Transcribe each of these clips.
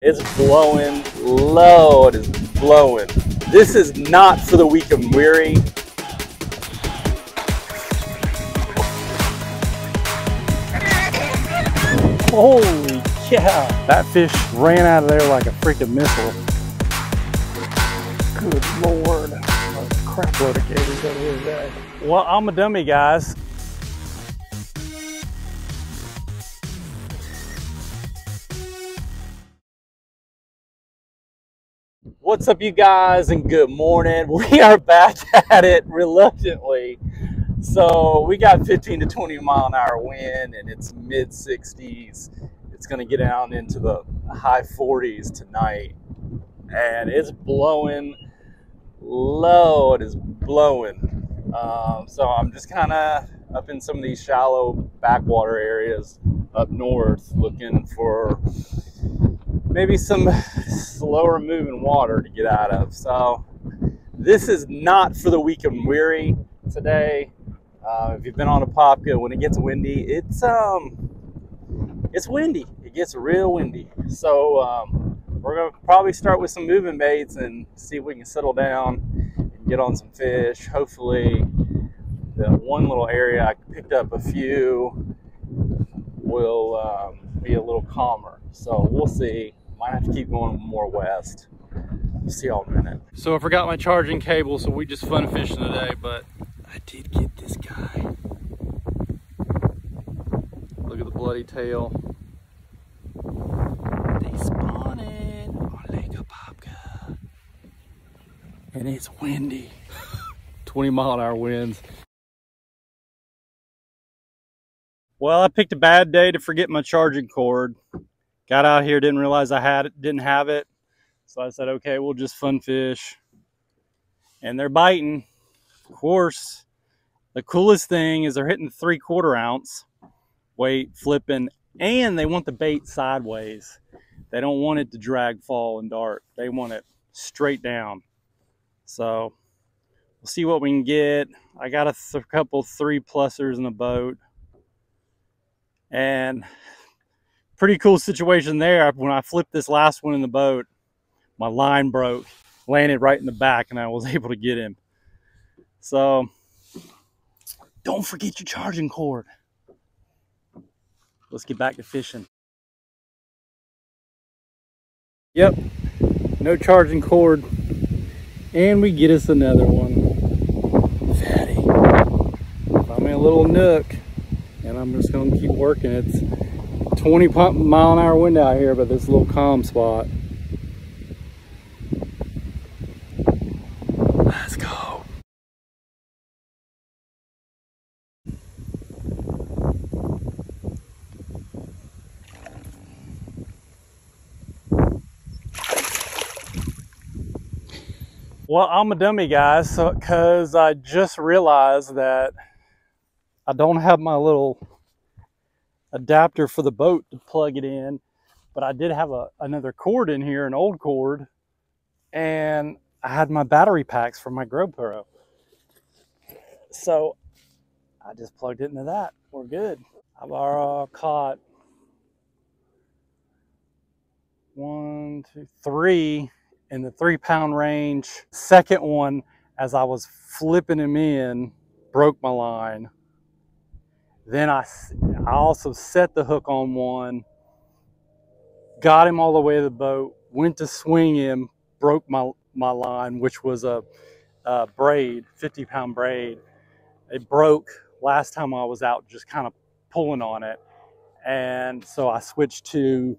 It's blowing, Lord, it's blowing. This is not for the weak and weary. Holy cow. That fish ran out of there like a freaking missile. Good Lord. A crap load of gators over here today. Well, I'm a dummy, guys. What's up, you guys, and good morning. We are back at it reluctantly. So we got 15 to 20 mile an hour wind, and it's mid 60s. It's going to get down into the high 40s tonight, and it's blowing low. It is blowing. So I'm just kind of up in some of these shallow backwater areas up north looking for maybe some slower moving water to get out of. So this is not for the weak and weary today. If you've been on Apopka, when it gets windy, it's windy. It gets real windy. So we're gonna probably start with some moving baits and see if we can settle down and get on some fish. Hopefully the one little area I picked up a few will be a little calmer. So we'll see. Might have to keep going more west. We'll see y'all in a minute. So I forgot my charging cable, so we just fun fishing today, but I did get this guy. Look at the bloody tail. They spawning on Lake Apopka. And it's windy. 20 mile an hour winds. Well, I picked a bad day to forget my charging cord. Got out here, didn't realize didn't have it. So I said, okay, we'll just fun fish. And they're biting. Of course, the coolest thing is they're hitting 3/4 ounce weight, flipping, and they want the bait sideways. They don't want it to drag, fall, and dart. They want it straight down. So we'll see what we can get. I got a couple 3-plussers in the boat. And pretty cool situation there. When I flipped this last one in the boat, my line broke, landed right in the back, and I was able to get him. So don't forget your charging cord. Let's get back to fishing. Yep, no charging cord, and we get us another one. Fatty. I'm in a little nook, and I'm just gonna keep working. It's 20 mile an hour wind out here, but this little calm spot. Let's go. Well, I'm a dummy, guys, because I just realized that I don't have my little adapter for the boat to plug it in, but I did have another cord in here, an old cord, and I had my battery packs for my GoPro. So I just plugged it into that. We're good. I've already caught 1, 2, 3 in the 3-pound range. Second one, as I was flipping him in, broke my line. Then I also set the hook on one, got him all the way to the boat, went to swing him, broke my line, which was a braid, 50-pound braid. It broke last time I was out just kind of pulling on it. And so I switched to,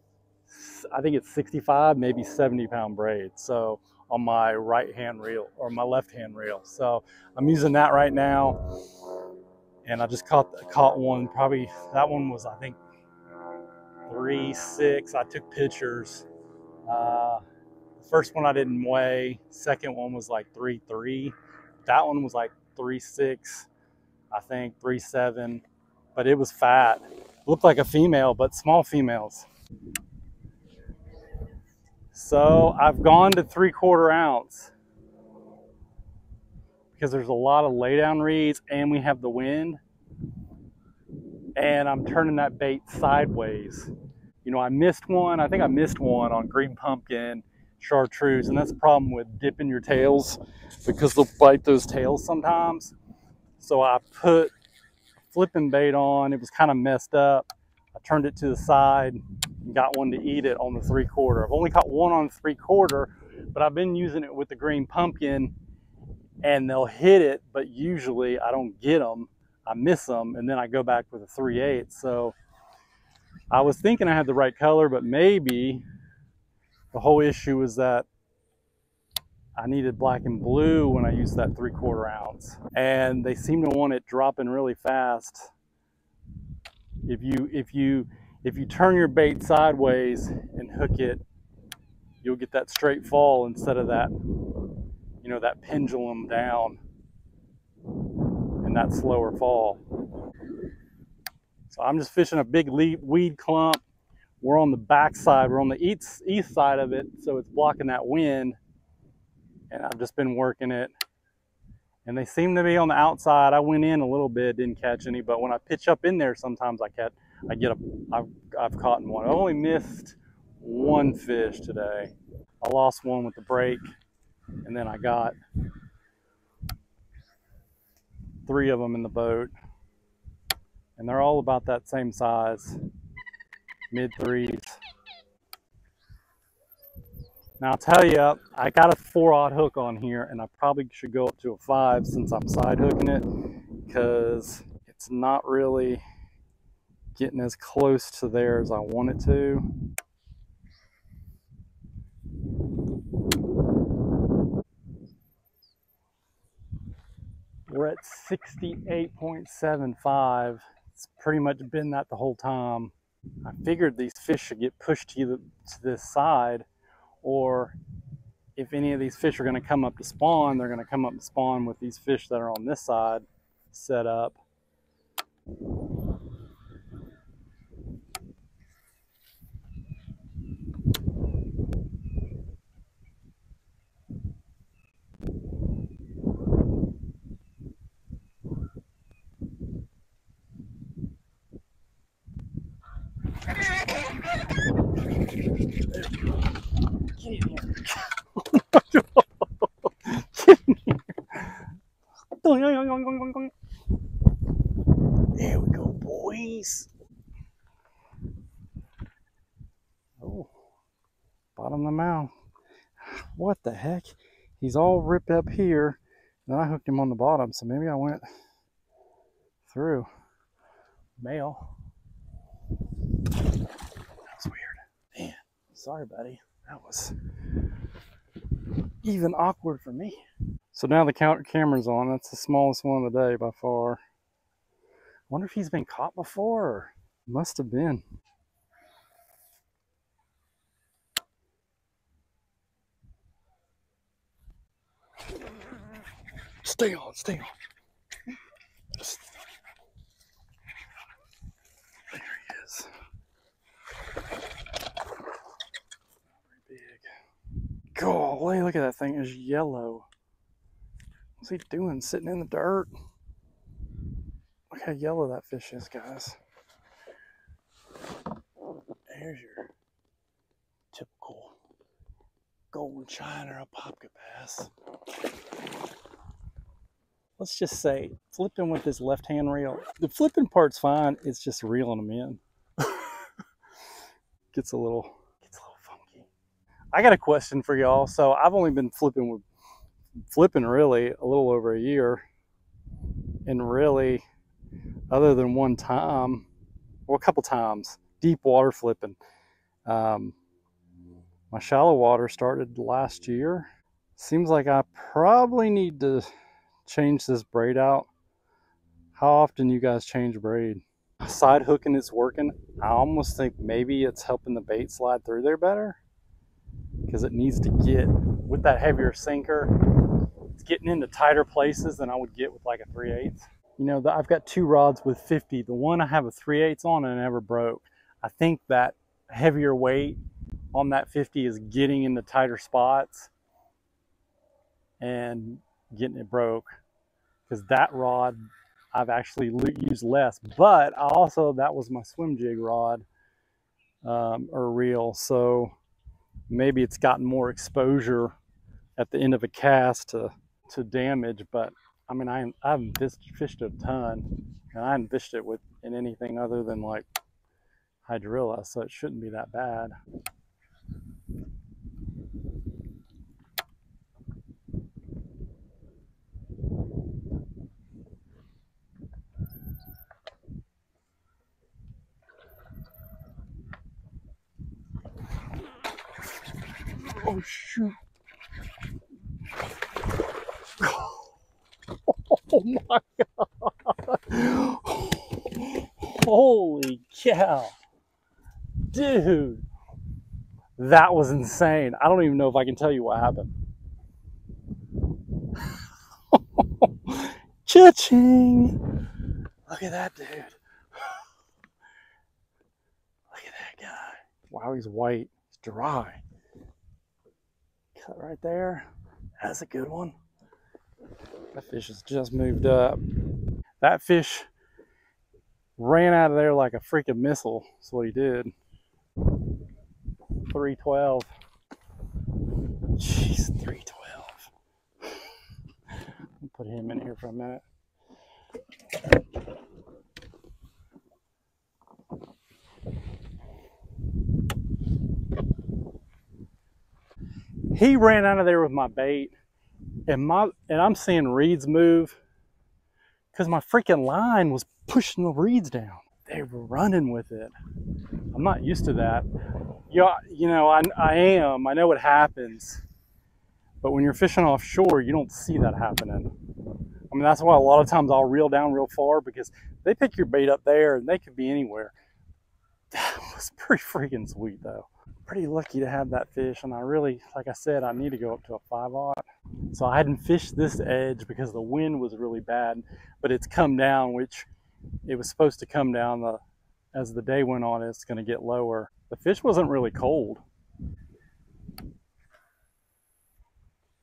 I think it's 65, maybe 70-pound braid. So on my right hand reel or my left hand reel. So I'm using that right now. And I just caught one, probably, that one was, I think, 3.6. I took pictures. The first one I didn't weigh. Second one was like 3.3. That one was like 3.6, I think, 3.7. But it was fat. Looked like a female, but small females. So I've gone to 3/4 ounce because there's a lot of laydown reeds and we have the wind. And I'm turning that bait sideways. You know, I missed one. I think I missed one on green pumpkin, chartreuse, and that's the problem with dipping your tails because they'll bite those tails sometimes. So I put flipping bait on. It was kind of messed up. I turned it to the side and got one to eat it on the 3/4. I've only caught one on the 3/4, but I've been using it with the green pumpkin and they'll hit it, but usually I don't get them. I miss them, and then I go back with a 3/8. So I was thinking I had the right color, but maybe the whole issue is that I needed black and blue when I used that 3/4 ounce. And they seem to want it dropping really fast. If you turn your bait sideways and hook it, you'll get that straight fall instead of that, you know, that pendulum down and that slower fall. So I'm just fishing a big weed clump. We're on the back side. We're on the east side of it, so it's blocking that wind. And I've just been working it. And they seem to be on the outside. I went in a little bit, didn't catch any, but when I pitch up in there, sometimes I've caught one. I only missed one fish today. I lost one with the break, and then I got 3 of them in the boat. And they're all about that same size, mid 3s. Now I'll tell you, I got a 4/0 hook on here, and I probably should go up to a 5 since I'm side hooking it, because it's not really getting as close to there as I want it to. We're at 68.75. It's pretty much been that the whole time. I figured these fish should get pushed to this side, or if any of these fish are going to come up to spawn, they're going to come up to spawn with these fish that are on this side set up. Get in here. Get in here. There we go, boys. Oh, bottom of the mouth. What the heck? He's all ripped up here. Then I hooked him on the bottom, so maybe I went through. Male. That was weird. Man, sorry, buddy. That was even awkward for me. So now the camera's on. That's the smallest one of the day by far. Wonder if he's been caught before. Or must have been. Stay on, stay on. There he is. Very big. Golly, look at that thing. It's yellow. What's he doing sitting in the dirt? Look how yellow that fish is, guys. There's your typical golden china Apopka bass. Let's just say, flipped him with his left-hand reel. The flipping part's fine, it's just reeling them in. Gets a little funky. I got a question for y'all. So I've only been flipping really a little over a year. And really, other than one time, well, a couple times, deep water flipping. My shallow water started last year. Seems like I probably need to change this braid out. How often do you guys change braid? Side hooking is working. I almost think maybe it's helping the bait slide through there better, because it needs to get, with that heavier sinker, it's getting into tighter places than I would get with like a 3/8. You know, I've got 2 rods with 50. The one I have a 3/8 on and it never broke. I think that heavier weight on that 50 is getting into tighter spots and getting it broke, because that rod I've actually used less. But that was my swim jig rod, or reel. So maybe it's gotten more exposure at the end of a cast to damage. But I mean, I haven't fished a ton, and I haven't fished it in anything other than like hydrilla, so it shouldn't be that bad. Oh shoot. Oh my god. Holy cow. Dude. That was insane. I don't even know if I can tell you what happened. Cha-ching. Look at that dude. Look at that guy. Wow, he's white. He's dry. Cut right there. That's a good one. That fish has just moved up. That fish ran out of there like a freaking missile. That's what he did. 312. Jeez, 312. I'll put him in here for a minute. He ran out of there with my bait, and I'm seeing reeds move because my freaking line was pushing the reeds down. They were running with it. I'm not used to that. Yeah, you know, I am. I know what happens. But when you're fishing offshore, you don't see that happening. I mean, that's why a lot of times I'll reel down real far, because they pick your bait up there and they could be anywhere. That was pretty freaking sweet though. Pretty lucky to have that fish, and I really, like I said, I need to go up to a 5/0. So I hadn't fished this edge because the wind was really bad, but it's come down, which it was supposed to come down. As the day went on, it's going to get lower. The fish wasn't really cold,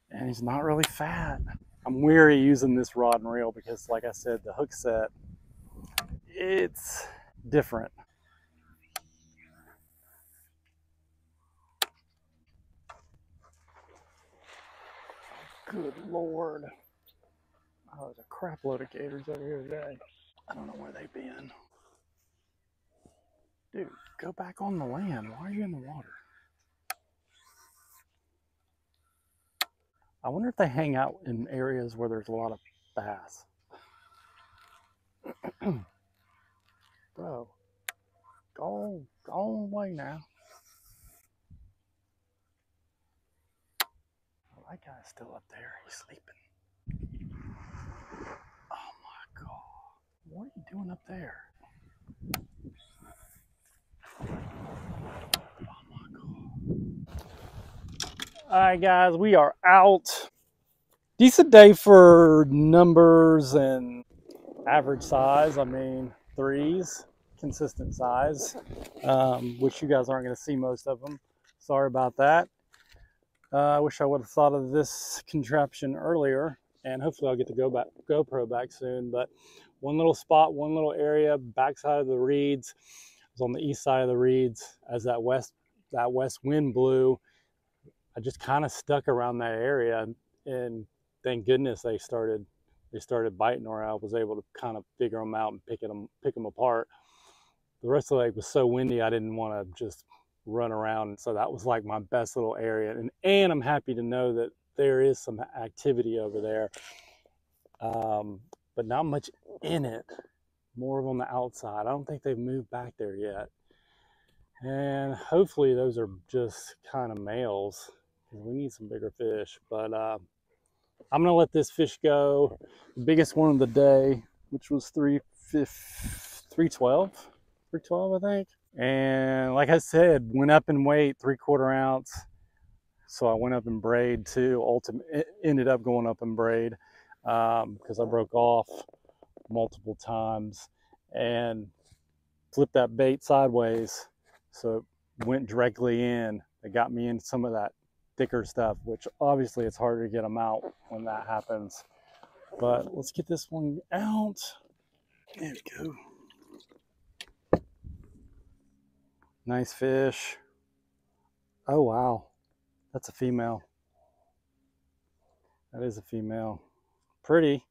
and he's not really fat. I'm weary using this rod and reel because, like I said, the hook set, it's different. Good Lord. Oh, there's a crap load of gators over here today. I don't know where they've been. Dude, go back on the land. Why are you in the water? I wonder if they hang out in areas where there's a lot of bass. Bro, go away now. Oh, that guy's still up there. He's sleeping. Oh my God. What are you doing up there? Oh my God. All right, guys, we are out. Decent day for numbers and average size. I mean, threes, consistent size, which you guys aren't going to see most of them. Sorry about that. I wish I would have thought of this contraption earlier, and hopefully I'll get the GoPro back soon. But one little spot, one little area, backside of the reeds. I was on the east side of the reeds. As that west wind blew, I just kind of stuck around that area, and thank goodness they started biting, or I was able to kind of figure them out and pick them apart. The rest of the lake was so windy, I didn't want to just run around. So that was like my best little area. And I'm happy to know that there is some activity over there, but not much in it. More on the outside. I don't think they've moved back there yet. And hopefully those are just kind of males, because we need some bigger fish. But I'm gonna let this fish go. The biggest one of the day, which was 312, I think. And like I said, went up in weight, 3/4 ounce. So I went up in braid too. Ultimately, ended up going up in braid because I broke off multiple times and flipped that bait sideways. So it went directly in. It got me in some of that thicker stuff, which obviously it's harder to get them out when that happens. But let's get this one out. There we go. Nice fish. Oh, wow. That's a female. That is a female. Pretty.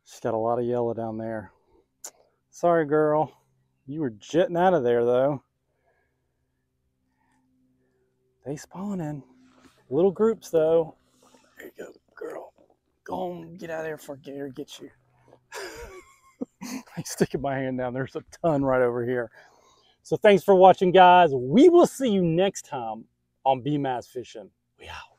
She's got a lot of yellow down there. Sorry, girl. You were jetting out of there, though. They spawning. Little groups, though. There you go, girl. Go on, get out of there before Gary gets you. I'm sticking my hand down. There's a ton right over here. So thanks for watching, guys. We will see you next time on BMAS Fishing. We out.